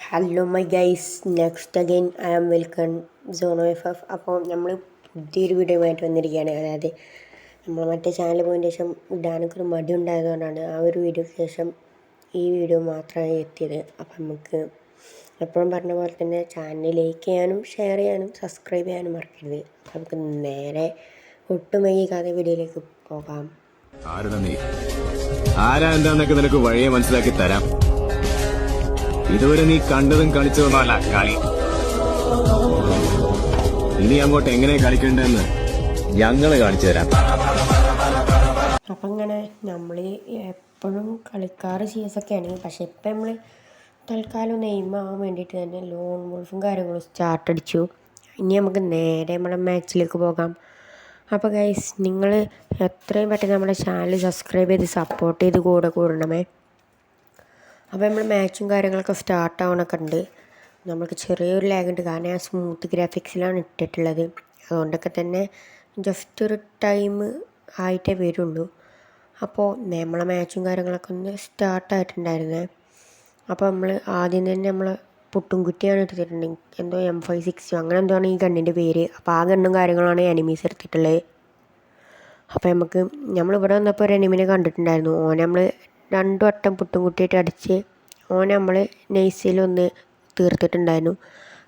Hello my guys, next again I am welcome സോണോ FF. അപ്പോൾ നമ്മൾ പുതിയൊരു വീഡിയോ ആയിട്ട് വന്നിരിക്കുകയാണ്. അതായത് നമ്മൾ മറ്റേ ചാനൽ പോയതിന് ശേഷം ഇടാനൊക്കെ ഒരു മടി ഉണ്ടായതുകൊണ്ടാണ് ആ ഒരു വീഡിയോയ്ക്ക് ശേഷം ഈ വീഡിയോ മാത്രമായി എത്തിയത്. അപ്പം നമുക്ക് എപ്പോഴും പറഞ്ഞ പോലെ തന്നെ ചാനൽ ലൈക്ക് ചെയ്യാനും ഷെയർ ചെയ്യാനും സബ്സ്ക്രൈബ് ചെയ്യാനും മറക്കരുത്. അപ്പം നമുക്ക് നേരെ ഒട്ടും വൈകാതെ വീഡിയോയിലേക്ക് പോകാം. ആരാ എന്താന്നൊക്കെ നിനക്ക് വഴിയെ മനസ്സിലാക്കി തരാം. ഇതുവരെ നീ കണ്ടതും കളിച്ചതൊന്നുമല്ല കളി. ഇനി അങ്ങോട്ട് എങ്ങനെ കളിക്കണ്ടെന്ന് ഞങ്ങള് കാണിച്ചു തരാം. അപ്പം ഇങ്ങനെ നമ്മൾ എപ്പോഴും കളിക്കാറ് CS ഒക്കെയാണ്. പക്ഷെ ഇപ്പം നമ്മൾ തൽക്കാലം നെയ്മാവാൻ വേണ്ടിയിട്ട് തന്നെ ലോൺ വോൾഫും കാര്യങ്ങളും സ്റ്റാർട്ട് അടിച്ചു. ഇനി നമുക്ക് നേരെ നമ്മുടെ മാച്ചിലേക്ക് പോകാം. അപ്പോൾ ഗൈസ്, നിങ്ങൾ എത്രയും പെട്ടെന്ന് നമ്മുടെ ചാനൽ സബ്സ്ക്രൈബ് ചെയ്ത് സപ്പോർട്ട് ചെയ്ത് കൂടണമേ. അപ്പോൾ നമ്മൾ മാച്ചും കാര്യങ്ങളൊക്കെ സ്റ്റാർട്ട് ആവണൊക്കെ ഉണ്ട്. നമുക്ക് ചെറിയൊരു ലാഗ് ഉണ്ട്, കാരണം ഞാൻ സ്മൂത്ത് ഗ്രാഫിക്സിലാണ് ഇട്ടിട്ടുള്ളത്. അതുകൊണ്ടൊക്കെ തന്നെ ജസ്റ്റ് ഒരു ടൈം ആയിട്ടേ വരുള്ളൂ. അപ്പോൾ നമ്മളെ മാച്ചും കാര്യങ്ങളൊക്കെ ഒന്ന് സ്റ്റാർട്ടായിട്ടുണ്ടായിരുന്നേ. അപ്പോൾ നമ്മൾ ആദ്യം തന്നെ നമ്മൾ പുട്ടുംകുറ്റിയാണ് എടുത്തിട്ടുണ്ട്. എന്തോ M560 അങ്ങനെ എന്തോ ആണ് ഈ ഗണ്ണിൻ്റെ പേര്. അപ്പോൾ ആ ഗണ്ണും കാര്യങ്ങളാണ് എനിമീസ് എടുത്തിട്ടുള്ളത്. അപ്പോൾ നമ്മളിവിടെ വന്നപ്പോൾ ഒരു എനിമിനെ കണ്ടിട്ടുണ്ടായിരുന്നു. നമ്മൾ 2 വട്ടം പുട്ടുംകുറ്റിയായിട്ട് അടിച്ച് നമ്മൾ നൈസിലൊന്ന് തീർത്തിട്ടുണ്ടായിരുന്നു.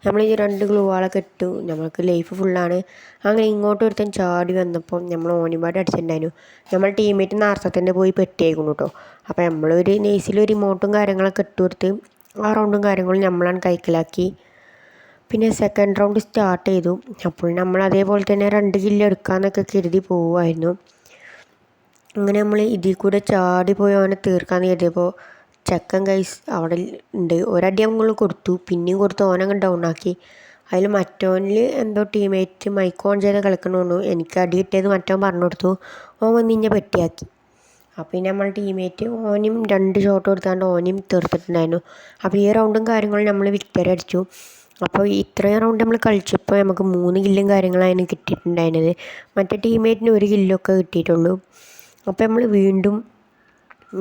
നമ്മൾ ഈ 2 ഗ്ലൂവാളൊക്കെ ഇട്ടു. നമ്മൾക്ക് ലൈഫ് ഫുള്ളാണ്. അങ്ങനെ ഇങ്ങോട്ട് ഒരുത്തൻ ചാടി വന്നപ്പോൾ നമ്മൾ ഓനിപാട് അടിച്ചിട്ടുണ്ടായിരുന്നു. നമ്മൾ ടീമേറ്റ് നേരത്തെ തന്നെ പോയി പെട്ടിയായിക്കുന്നു കേട്ടോ. അപ്പോൾ നമ്മളൊരു നൈസിലൊരു റിമോട്ടും കാര്യങ്ങളൊക്കെ ഇട്ട് കൊടുത്ത് ആ റൗണ്ടും കാര്യങ്ങളും നമ്മളാണ് കൈക്കലാക്കി. പിന്നെ സെക്കൻഡ് റൗണ്ട് സ്റ്റാർട്ട് ചെയ്തു. അപ്പോൾ നമ്മൾ അതേപോലെ തന്നെ 2 കില്ല് എടുക്കാമെന്നൊക്കെ കരുതി പോവുമായിരുന്നു. അങ്ങനെ നമ്മൾ ഇതിൽ കൂടെ ചാടി പോയി അവനെ തീർക്കാമെന്ന് കരുതിയപ്പോൾ ചെക്കൻ ഗൈസ് അവിടെ ഉണ്ട്. ഒരടി നമ്മൾ കൊടുത്തു, പിന്നെയും കൊടുത്ത് ഓനങ്ങ് ഡൗൺ ആക്കി. അതിൽ മറ്റോനിൽ എന്തോ ടീമേറ്റ് മൈക്ക് ഓൺ ചെയ്ത് കളിക്കണമെന്നു എനിക്ക് അടി കിട്ടിയത് മറ്റവൻ പറഞ്ഞു കൊടുത്തു. ഓൻ വന്ന് ഇന്നെ പെട്ടിയാക്കി. അപ്പോൾ പിന്നെ നമ്മൾ ടീമേറ്റ് ഓനും 2 ഷോട്ട് കൊടുത്താണ്ട് ഓനും തീർത്തിട്ടുണ്ടായിരുന്നു. അപ്പോൾ ഈ റൗണ്ടും കാര്യങ്ങളും നമ്മൾ വിക്ടറി അടിച്ചു. അപ്പോൾ ഇത്രയും റൗണ്ട് നമ്മൾ കളിച്ചപ്പോൾ നമുക്ക് 3 കില്ലും കാര്യങ്ങളായിരുന്നു കിട്ടിയിട്ടുണ്ടായിരുന്നത്. മറ്റേ ടീമേറ്റിന് 1 കില്ലൊക്കെ കിട്ടിയിട്ടുള്ളൂ. അപ്പോൾ നമ്മൾ വീണ്ടും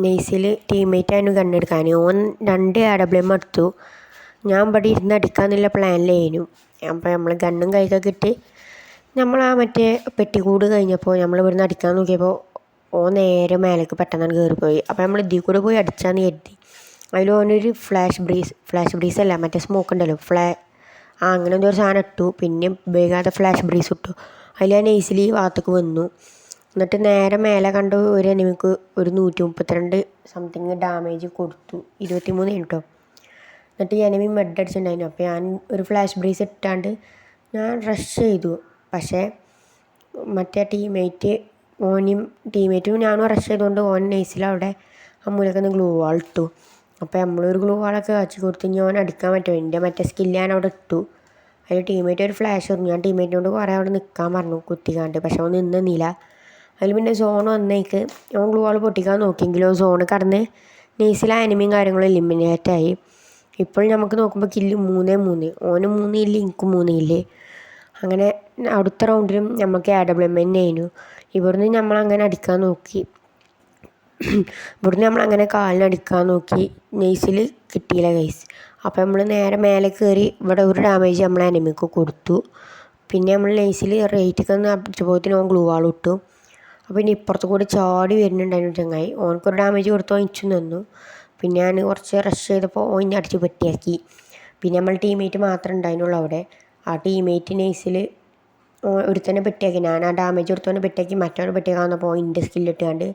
നൈസിൽ ടീമേറ്റായിരുന്നു കണ്ണെടുക്കാൻ. ഓൻ 2 AWM എടുത്തു. ഞാൻ ഇവിടെ ഇരുന്ന് അടിക്കാമെന്നുള്ള പ്ലാനിലായിരുന്നു. അപ്പോൾ നമ്മൾ ഗണ്ണും കൈക്കൊക്കെ ഇട്ട് നമ്മൾ ആ മറ്റേ പെട്ടിക്കൂട് കഴിഞ്ഞപ്പോൾ നമ്മൾ ഇവിടുന്ന് അടിക്കാൻ നോക്കിയപ്പോൾ നേരെ മേലേക്ക് പെട്ടെന്നാണ് കയറിപ്പോയി. അപ്പോൾ നമ്മൾ ഇതിൽ കൂടെ പോയി അടിച്ചാന്ന് കരുതി. അതിൽ ഓനൊരു ഫ്ലാഷ് ബ്രീസ് അല്ല, മറ്റേ സ്മോക്ക് ഉണ്ടല്ലോ, അങ്ങനെ എന്തോ ഒരു സാധനം ഇട്ടു. പിന്നെ വേഗാതെ ഫ്ലാഷ് ബ്രീസ് ഇട്ടു. അതിൽ ഞാൻ നൈസിൽ ഈ ഭാഗത്തേക്ക് വന്നു. എന്നിട്ട് നേരെ മേലെ കണ്ട് ഒരു എനിമിക്ക് ഒരു 132 സംതിങ് ഡാമേജ് കൊടുത്തു. 23 കേട്ടോ. എന്നിട്ട് ഈ എനിമി മെഡ് അടിച്ചിട്ടുണ്ടായിരുന്നു. അപ്പോൾ ഞാൻ ഒരു ഫ്ലാഷ് ബ്രീസ് ഇട്ടാണ്ട് ഞാൻ റഷ് ചെയ്തു. പക്ഷേ മറ്റേ ടീമേറ്റും ഞാനും റഷ് ചെയ്തുകൊണ്ട് ഓൻ നൈസിലവിടെ ആ മൂലക്കൊന്ന് ഗ്ലൂ വാൾ ഇട്ടു. അപ്പോൾ നമ്മളൊരു ഗ്ലൂ വാളൊക്കെ കാച്ചി കൊടുത്ത് ഇനി ഓൻ അടിക്കാൻ പറ്റുമോ, എൻ്റെ മറ്റേ സ്കില്ല് ഞാൻ അവിടെ ഇട്ടു. അതിൽ ടീമേറ്റ് ഒരു ഫ്ലാഷ് എറിഞ്ഞു. ഞാൻ ടീമേറ്റിനോട് കുറേ അവിടെ നിൽക്കാൻ പറഞ്ഞു കുത്തിക്കാണ്ട്. പക്ഷെ അവൻ നിന്നില്ല. അതിൽ പിന്നെ സോൺ വന്നേക്ക് അവൻ ഗ്ലൂ വാൾ പൊട്ടിക്കാൻ നോക്കിയെങ്കിലും സോണ് കടന്ന് നൈസിലെ എനിമിയും കാര്യങ്ങളും എലിമിനേറ്റായി. ഇപ്പോൾ നമുക്ക് നോക്കുമ്പോൾ കില്ല് 3-3. ഓന് 3 കില്ല്, എനിക്ക് 3 കില്ല്. അങ്ങനെ അടുത്ത റൗണ്ടിലും നമുക്ക് AWM തന്നെയായിരുന്നു. ഇവിടുന്ന് നമ്മളങ്ങനെ അടിക്കാൻ നോക്കി. നമ്മളങ്ങനെ കാലിനടിക്കാൻ നോക്കി. നൈസിൽ കിട്ടിയില്ല ഗൈസ്. അപ്പോൾ നമ്മൾ നേരെ മേലെ കയറി ഇവിടെ ഒരു ഡാമേജ് നമ്മൾ എനിമിക്ക് കൊടുത്തു. പിന്നെ നമ്മൾ നൈസിൽ റേറ്റൊക്കെ ഒന്ന് അടിച്ചപ്പോഴത്തേനും ഓൻ ഗ്ലൂ വാൾ ഇട്ടു. അപ്പോൾ ഇനി ഇപ്പുറത്ത് കൂടി ചാടി വരുന്നുണ്ടായിരുന്നു ചങ്ങായി. ഓനക്കൊരു ഡാമേജ് കൊടുത്ത് ഓനിച്ചു നിന്നു. പിന്നെ ഞാൻ കുറച്ച് റഷ് ചെയ്തപ്പോൾ ഓൻ അടിച്ച് പെട്ടിയാക്കി. പിന്നെ നമ്മൾ ടീമേറ്റ് മാത്രമേ ഉണ്ടായിരുന്നുള്ളൂ അവിടെ. ആ ടീമേറ്റ് നൈസിൽ ഒരുത്തന്നെ പെട്ടിയാക്കി. ഞാൻ ആ ഡാമേജ് കൊടുത്തവനെ പെട്ടിയാക്കി. മറ്റവനെ പെട്ടിയാക്കാൻ വന്നപ്പോൾ എൻ്റെ സ്കില്ലിട്ടാണ്ട്,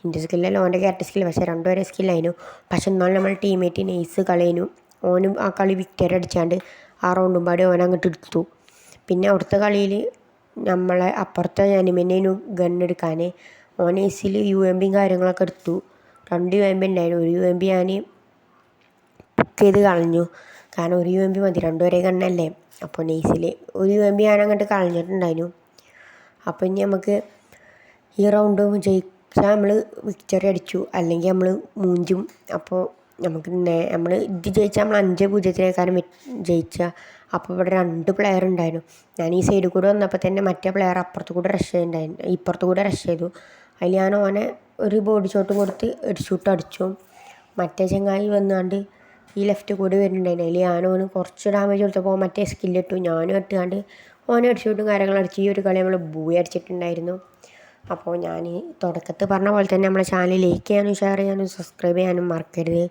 എൻ്റെ സ്കില്ലല്ല ഓൻ്റെ ക്യാരക്ടർ സ്കില്ല്, പക്ഷേ 2 പേരെ സ്കില്ലായിരുന്നു. പക്ഷെ എന്നാലും നമ്മൾ ടീമേറ്റ് നൈസ് കളയുന്നു. ഓനും ആ കളി വിക്ടറി അടിച്ചാണ്ട് ആ റൗണ്ടും പാടി ഓൻ അങ്ങോട്ട് എടുത്തു. പിന്നെ അവിടുത്തെ കളിയിൽ നമ്മളെ അപ്പുറത്തെ എനിമിനേനു ഗണ്ണെടുക്കാൻ ഓൻ നൈസിൽ UMP കാര്യങ്ങളൊക്കെ എടുത്തു. 2 UMP ഉണ്ടായിരുന്നു. ഒരു UMP ഞാൻ പിക്ക് ചെയ്ത് കളഞ്ഞു, കാരണം ഒരു UMP മതി, 2 ഒരേ ഗണ്ണല്ലേ. അപ്പോൾ നൈസിൽ ഒരു UMP ഞാൻ അങ്ങോട്ട് കളഞ്ഞിട്ടുണ്ടായിരുന്നു. അപ്പോൾ ഇനി നമുക്ക് ഈ റൗണ്ട് ജയിച്ചാൽ നമ്മൾ വിക്ടറി അടിച്ചു, അല്ലെങ്കിൽ നമ്മൾ മൂഞ്ചും. അപ്പോൾ നമ്മൾ ഇത് ജയിച്ചാൽ നമ്മൾ 5-0 ജയിച്ചാൽ. അപ്പോൾ ഇവിടെ 2 പ്ലെയർ ഉണ്ടായിരുന്നു. ഞാൻ ഈ സൈഡിൽ കൂടെ വന്നപ്പോൾ തന്നെ മറ്റേ പ്ലെയർ അപ്പുറത്ത് കൂടെ റഷ് ചെയ്തിട്ടുണ്ടായിരുന്നു, ഇപ്പുറത്ത് കൂടെ റഷ് ചെയ്തു. അതിൽ ഞാൻ ഓനെ ഒരു ബോഡി ഷോട്ട് കൊടുത്ത് ഹെഡ് ഷൂട്ട് അടിച്ചു. മറ്റേ ചങ്ങായി വന്നാണ്ട് ഈ ലെഫ്റ്റ് കൂടി വരുന്നുണ്ടായിരുന്നു. അതിൽ ഞാനോന് കുറച്ച് ഡാമേജ് കൊടുത്തപ്പോൾ മറ്റേ സ്കില്ലിട്ടു, ഞാനും ഇട്ടുകൊണ്ട് ഓനെ അടിച്ചുവിട്ടും കാര്യങ്ങൾ അടിച്ച് ഈ ഒരു കളി നമ്മൾ ബൂയി അടിച്ചിട്ടുണ്ടായിരുന്നു. അപ്പോൾ ഞാൻ തുടക്കത്തിൽ പറഞ്ഞ പോലെ തന്നെ നമ്മളെ ചാനൽ ലൈക്ക് ചെയ്യാനും ഷെയർ ചെയ്യാനും സബ്സ്ക്രൈബ് ചെയ്യാനും മറക്കരുത്.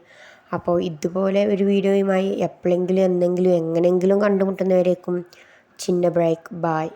അപ്പോൾ ഇതുപോലെ ഒരു വീഡിയോയുമായി എപ്പോഴെങ്കിലും എന്തെങ്കിലും എങ്ങനെയെങ്കിലും കണ്ടുമുട്ടുന്നവരേക്കും ചിന്ന ബ്രേക്ക് ബായ്.